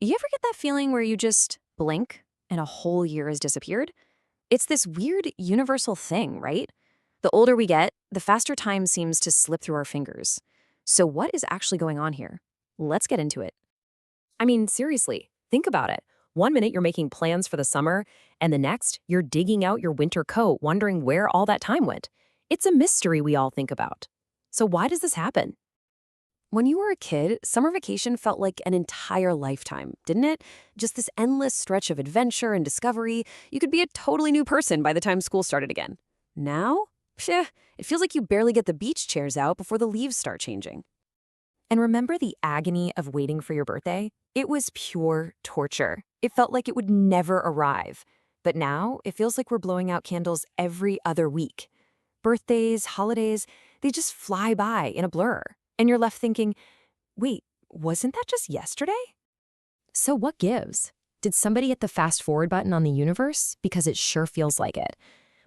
You ever get that feeling where you just blink and a whole year has disappeared? It's this weird universal thing, right? The older we get, the faster time seems to slip through our fingers. So, what is actually going on here? Let's get into it. I mean, seriously, think about it. One minute you're making plans for the summer, and the next you're digging out your winter coat, wondering where all that time went. It's a mystery we all think about. So, why does this happen? When you were a kid, summer vacation felt like an entire lifetime, didn't it? Just this endless stretch of adventure and discovery. You could be a totally new person by the time school started again. Now? Psheh, it feels like you barely get the beach chairs out before the leaves start changing. And remember the agony of waiting for your birthday? It was pure torture. It felt like it would never arrive. But now, it feels like we're blowing out candles every other week. Birthdays, holidays, they just fly by in a blur. And you're left thinking, wait, wasn't that just yesterday? So what gives? Did somebody hit the fast forward button on the universe? Because it sure feels like it.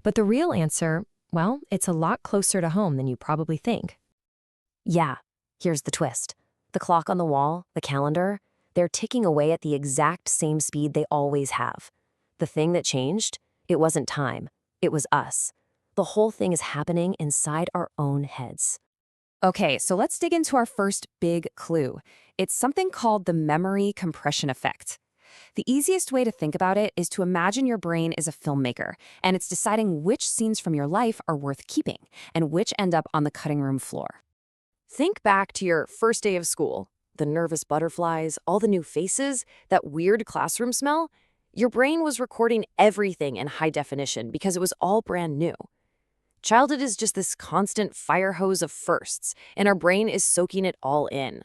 But the real answer, well, it's a lot closer to home than you probably think. Yeah, here's the twist. The clock on the wall, the calendar, they're ticking away at the exact same speed they always have. The thing that changed, it wasn't time. It was us. The whole thing is happening inside our own heads. Okay, so let's dig into our first big clue. It's something called the memory compression effect. The easiest way to think about it is to imagine your brain is a filmmaker, and it's deciding which scenes from your life are worth keeping and which end up on the cutting room floor. Think back to your first day of school, the nervous butterflies, all the new faces, that weird classroom smell. Your brain was recording everything in high definition because it was all brand new. Childhood is just this constant fire hose of firsts, and our brain is soaking it all in.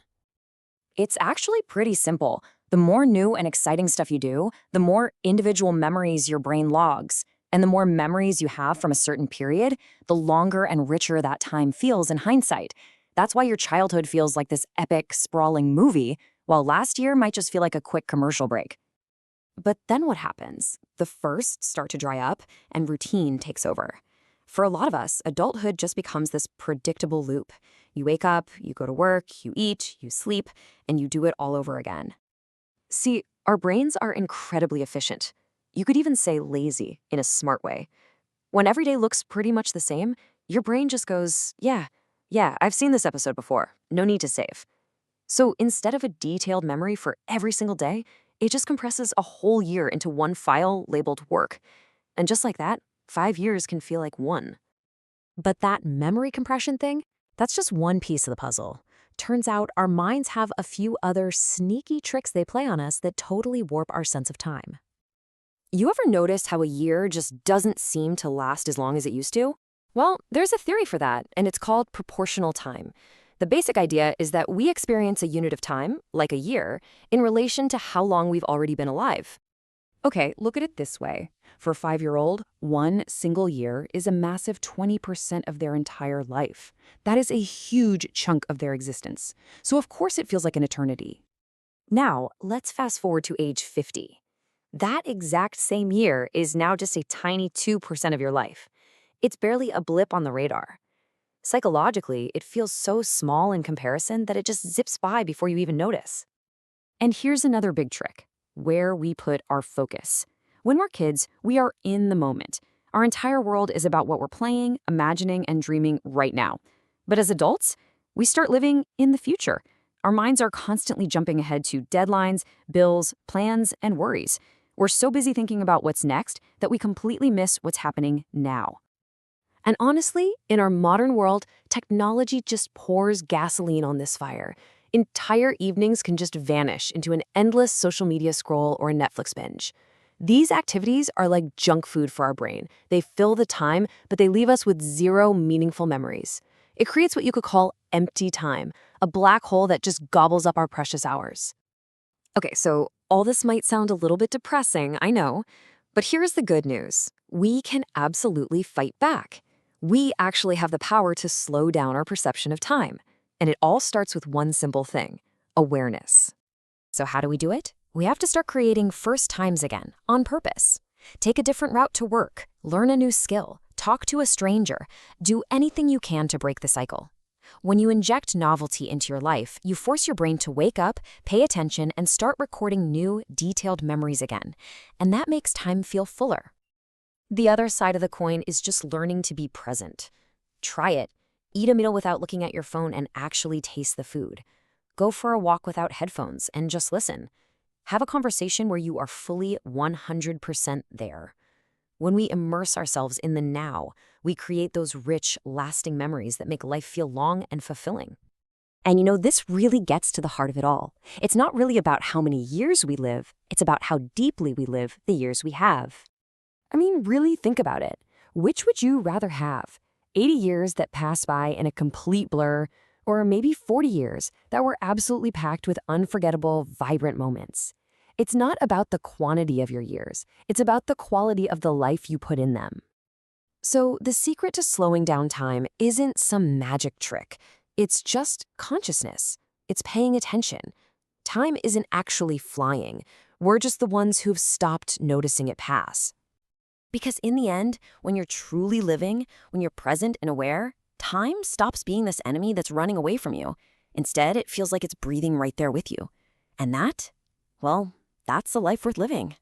It's actually pretty simple. The more new and exciting stuff you do, the more individual memories your brain logs. And the more memories you have from a certain period, the longer and richer that time feels in hindsight. That's why your childhood feels like this epic, sprawling movie, while last year might just feel like a quick commercial break. But then what happens? The firsts start to dry up, and routine takes over. For a lot of us, adulthood just becomes this predictable loop. You wake up, you go to work, you eat, you sleep, and you do it all over again. See, our brains are incredibly efficient. You could even say lazy in a smart way. When every day looks pretty much the same, your brain just goes, yeah, I've seen this episode before. No need to save. So instead of a detailed memory for every single day, it just compresses a whole year into one file labeled work. And just like that, 5 years can feel like one. But that memory compression thing, that's just one piece of the puzzle. Turns out our minds have a few other sneaky tricks they play on us that totally warp our sense of time. You ever noticed how a year just doesn't seem to last as long as it used to? Well, there's a theory for that, and it's called proportional time. The basic idea is that we experience a unit of time, like a year, in relation to how long we've already been alive. Okay, look at it this way. For a 5-year-old, one single year is a massive 20% of their entire life. That is a huge chunk of their existence. So of course it feels like an eternity. Now, let's fast forward to age 50. That exact same year is now just a tiny 2% of your life. It's barely a blip on the radar. Psychologically, it feels so small in comparison that it just zips by before you even notice. And here's another big trick: where we put our focus. When we're kids, we are in the moment. Our entire world is about what we're playing, imagining, and dreaming right now. But as adults, we start living in the future. Our minds are constantly jumping ahead to deadlines, bills, plans, and worries. We're so busy thinking about what's next that we completely miss what's happening now. And honestly, in our modern world, technology just pours gasoline on this fire. Entire evenings can just vanish into an endless social media scroll or a Netflix binge. These activities are like junk food for our brain. They fill the time, but they leave us with zero meaningful memories. It creates what you could call empty time, a black hole that just gobbles up our precious hours. Okay, so all this might sound a little bit depressing, I know, but here's the good news. We can absolutely fight back. We actually have the power to slow down our perception of time. And it all starts with one simple thing: awareness. So how do we do it? We have to start creating first times again, on purpose. Take a different route to work, learn a new skill, talk to a stranger, do anything you can to break the cycle. When you inject novelty into your life, you force your brain to wake up, pay attention, and start recording new, detailed memories again. And that makes time feel fuller. The other side of the coin is just learning to be present. Try it. Eat a meal without looking at your phone and actually taste the food. Go for a walk without headphones and just listen. Have a conversation where you are fully 100% there. When we immerse ourselves in the now, we create those rich, lasting memories that make life feel long and fulfilling. And this really gets to the heart of it all. It's not really about how many years we live, it's about how deeply we live the years we have. I mean, really think about it. Which would you rather have? 80 years that pass by in a complete blur, or maybe 40 years that were absolutely packed with unforgettable, vibrant moments? It's not about the quantity of your years. It's about the quality of the life you put in them. So the secret to slowing down time isn't some magic trick. It's just consciousness. It's paying attention. Time isn't actually flying. We're just the ones who've stopped noticing it pass. Because in the end, when you're truly living, when you're present and aware, time stops being this enemy that's running away from you. Instead, it feels like it's breathing right there with you. And that, well, that's the life worth living.